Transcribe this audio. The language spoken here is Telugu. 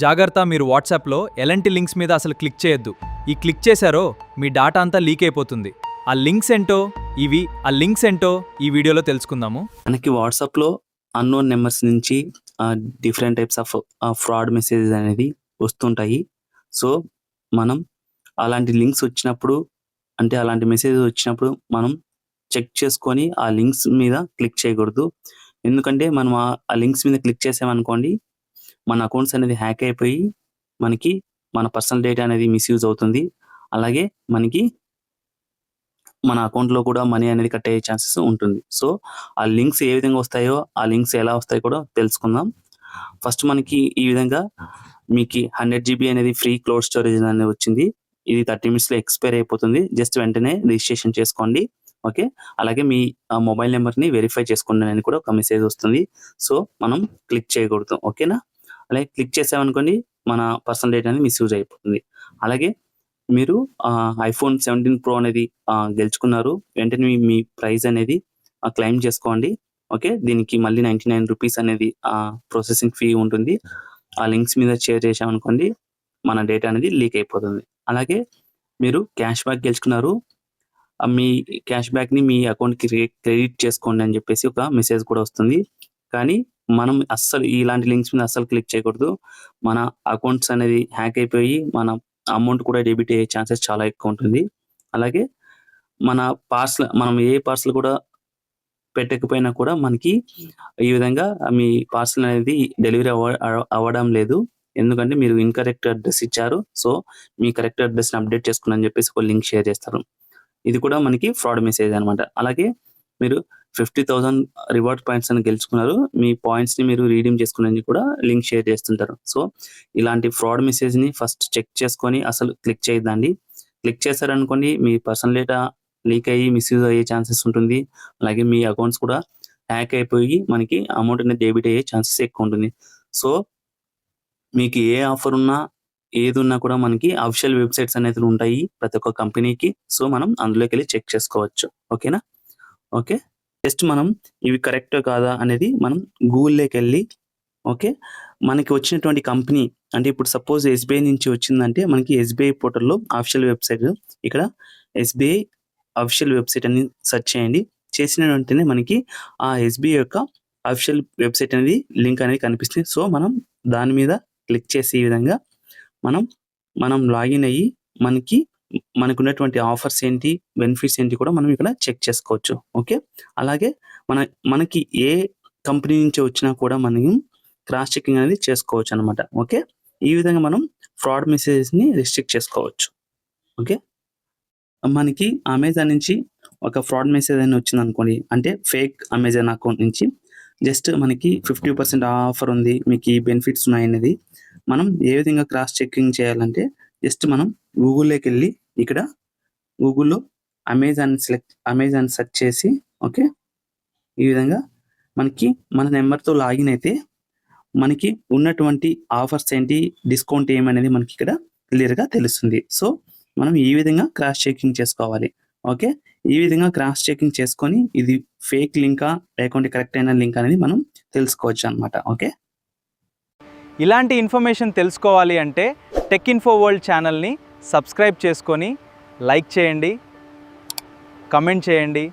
జాగ్రత్త, మీరు వాట్సాప్లో ఎలాంటి లింక్స్ మీద అసలు క్లిక్ చేయొద్దు. ఈ క్లిక్ చేశారో మీ డాటా అంతా లీక్ అయిపోతుంది. ఆ లింక్స్ ఏంటో ఈ వీడియోలో తెలుసుకుందాము. మనకి వాట్సాప్లో అన్నోన్ నెంబర్స్ నుంచి different types of fraud messages అనేది వస్తుంటాయి. సో మనం అలాంటి లింక్స్ వచ్చినప్పుడు, అంటే అలాంటి మెసేజెస్ వచ్చినప్పుడు మనం చెక్ చేసుకొని ఆ లింక్స్ మీద క్లిక్ చేయకూడదు. ఎందుకంటే మనం ఆ లింక్స్ మీద క్లిక్ చేసామనుకోండి, మన అకౌంట్స్ అనేది హ్యాక్ అయిపోయి మనకి మన పర్సనల్ డేటా అనేది మిస్యూజ్ అవుతుంది. అలాగే మనకి మన అకౌంట్లో కూడా మనీ అనేది కట్ అయ్యే ఛాన్సెస్ ఉంటుంది. సో ఆ లింక్స్ ఏ విధంగా వస్తాయో, ఆ లింక్స్ ఎలా వస్తాయో కూడా తెలుసుకుందాం. ఫస్ట్ మనకి ఈ విధంగా మీకు 100 GB అనేది ఫ్రీ క్లౌడ్ స్టోరేజ్ అనేది వచ్చింది. ఇది 30 minutesలో ఎక్స్పైర్ అయిపోతుంది. జస్ట్ వెంటనే రిజిస్ట్రేషన్ చేసుకోండి. ఓకే, అలాగే మీ మొబైల్ నెంబర్ని వెరిఫై చేసుకోండి అని కూడా ఒక మెసేజ్ వస్తుంది. సో మనం క్లిక్ చేయకూడదు. ఓకేనా? అలాగే క్లిక్ చేసామనుకోండి, మన పర్సనల్ డేటా అనేది మిస్యూజ్ అయిపోతుంది. అలాగే మీరు iPhone 17 Pro అనేది గెలుచుకున్నారు. వెంటనే మీ ప్రైజ్ అనేది క్లెయిమ్ చేసుకోండి. ఓకే, దీనికి మళ్ళీ 99 రూపీస్ అనేది ప్రాసెసింగ్ ఫీ ఉంటుంది. ఆ లింక్స్ మీద షేర్ చేసామనుకోండి, మన డేటా అనేది లీక్ అయిపోతుంది. అలాగే మీరు క్యాష్ బ్యాక్ గెలుచుకున్నారు. మీ క్యాష్ బ్యాక్ని మీ అకౌంట్కి క్రెడిట్ చేసుకోండి అని చెప్పేసి ఒక మెసేజ్ కూడా వస్తుంది. కానీ మనం అస్సలు ఇలాంటి లింక్స్ మీద అస్సలు క్లిక్ చేయకూడదు. మన అకౌంట్స్ అనేది హ్యాక్ అయిపోయి మన అమౌంట్ కూడా డెబిట్ అయ్యే ఛాన్సెస్ చాలా ఎక్కువ ఉంటుంది. అలాగే మన మనం ఏ పార్సల్ కూడా పెట్టకపోయినా కూడా మనకి ఈ విధంగా మీ పార్సల్ అనేది డెలివరీ అవ్వడం లేదు. ఎందుకంటే మీరు ఇన్కరెక్ట్ అడ్రస్ ఇచ్చారు. సో మీ కరెక్ట్ అడ్రస్ని అప్డేట్ చేసుకుని అని చెప్పేసి ఒక లింక్ షేర్ చేస్తారు. ఇది కూడా మనకి ఫ్రాడ్ మెసేజ్ అనమాట. అలాగే మీరు 50,000 రివార్డ్ పాయింట్స్ అని గెలుచుకున్నారు. మీ పాయింట్స్ని మీరు రీడీమ్ చేసుకునేది కూడా లింక్ షేర్ చేస్తుంటారు. సో ఇలాంటి ఫ్రాడ్ మెసేజ్ని ఫస్ట్ చెక్ చేసుకొని అసలు క్లిక్ చేయొద్దండి. క్లిక్ చేశారనుకోండి, మీ పర్సనల్ డేటా లీక్ అయ్యి మిస్యూజ్ అయ్యే ఛాన్సెస్ ఉంటుంది. అలాగే మీ అకౌంట్స్ కూడా హ్యాక్ అయిపోయి మనకి అమౌంట్ అనేది డెబిట్ అయ్యే ఛాన్సెస్ ఎక్కువ ఉంటుంది. సో మీకు ఏ ఆఫర్ ఉన్నా, ఏది ఉన్నా కూడా మనకి అఫీషియల్ వెబ్సైట్స్ అనేది ఉంటాయి ప్రతి ఒక్క కంపెనీకి. సో మనం అందులోకి వెళ్ళి చెక్ చేసుకోవచ్చు. ఓకేనా? ఓకే, జస్ట్ మనం ఇవి కరెక్ట్ కాదా అనేది మనం గూగుల్లోకి వెళ్ళి, ఓకే, మనకి వచ్చినటువంటి కంపెనీ, అంటే ఇప్పుడు సపోజ్ SBI నుంచి వచ్చిందంటే మనకి SBI పోర్టల్లో అఫీషియల్ వెబ్సైట్, ఇక్కడ SBI అఫీషియల్ వెబ్సైట్ అని సెర్చ్ చేయండి. చేసిన వెంటనే మనకి ఆ SBI యొక్క అఫీషియల్ వెబ్సైట్ అనేది లింక్ అనేది కనిపిస్తుంది. సో మనం దాని మీద క్లిక్ చేసి ఈ విధంగా మనం లాగిన్ అయ్యి మనకు ఉన్నటువంటి ఆఫర్స్ ఏంటి, బెనిఫిట్స్ ఏంటి కూడా మనం ఇక్కడ చెక్ చేసుకోవచ్చు. ఓకే, అలాగే మనకి ఏ కంపెనీ నుంచి వచ్చినా కూడా మనం క్రాస్ చెకింగ్ అనేది చేసుకోవచ్చు అనమాట. ఓకే, ఈ విధంగా మనం ఫ్రాడ్ మెసేజెస్ని రిస్ట్రిక్ట్ చేసుకోవచ్చు. ఓకే, మనకి అమెజాన్ నుంచి ఒక ఫ్రాడ్ మెసేజ్ అని వచ్చింది అనుకోండి, అంటే ఫేక్ అమెజాన్ అకౌంట్ నుంచి జస్ట్ మనకి 50% ఆఫర్ ఉంది, మీకు ఈ బెనిఫిట్స్ ఉన్నాయనేది మనం ఏ విధంగా క్రాస్ చెకింగ్ చేయాలంటే, జస్ట్ మనం గూగుల్లోకి వెళ్ళి ఇక్కడ గూగుల్లో అమెజాన్ సెర్చ్ చేసి, ఓకే, ఈ విధంగా మనకి మన నెంబర్తో లాగిన్ అయితే మనకి ఉన్నటువంటి ఆఫర్స్ ఏంటి, డిస్కౌంట్ ఏమనేది మనకి ఇక్కడ క్లియర్గా తెలుస్తుంది. సో మనం ఈ విధంగా క్రాస్ చెకింగ్ చేసుకోవాలి. ఓకే, ఈ విధంగా క్రాస్ చెకింగ్ చేసుకొని ఇది ఫేక్ లింకా లేకుంటే కరెక్ట్ అయిన లింక్ అనేది మనం తెలుసుకోవచ్చు అనమాట. ఓకే, ఇలాంటి ఇన్ఫర్మేషన్ తెలుసుకోవాలి అంటే టెక్ ఇన్ఫో వరల్డ్ ఛానల్ని సబ్స్క్రైబ్ చేసుకొని లైక్ చేయండి, కమెంట్ చేయండి.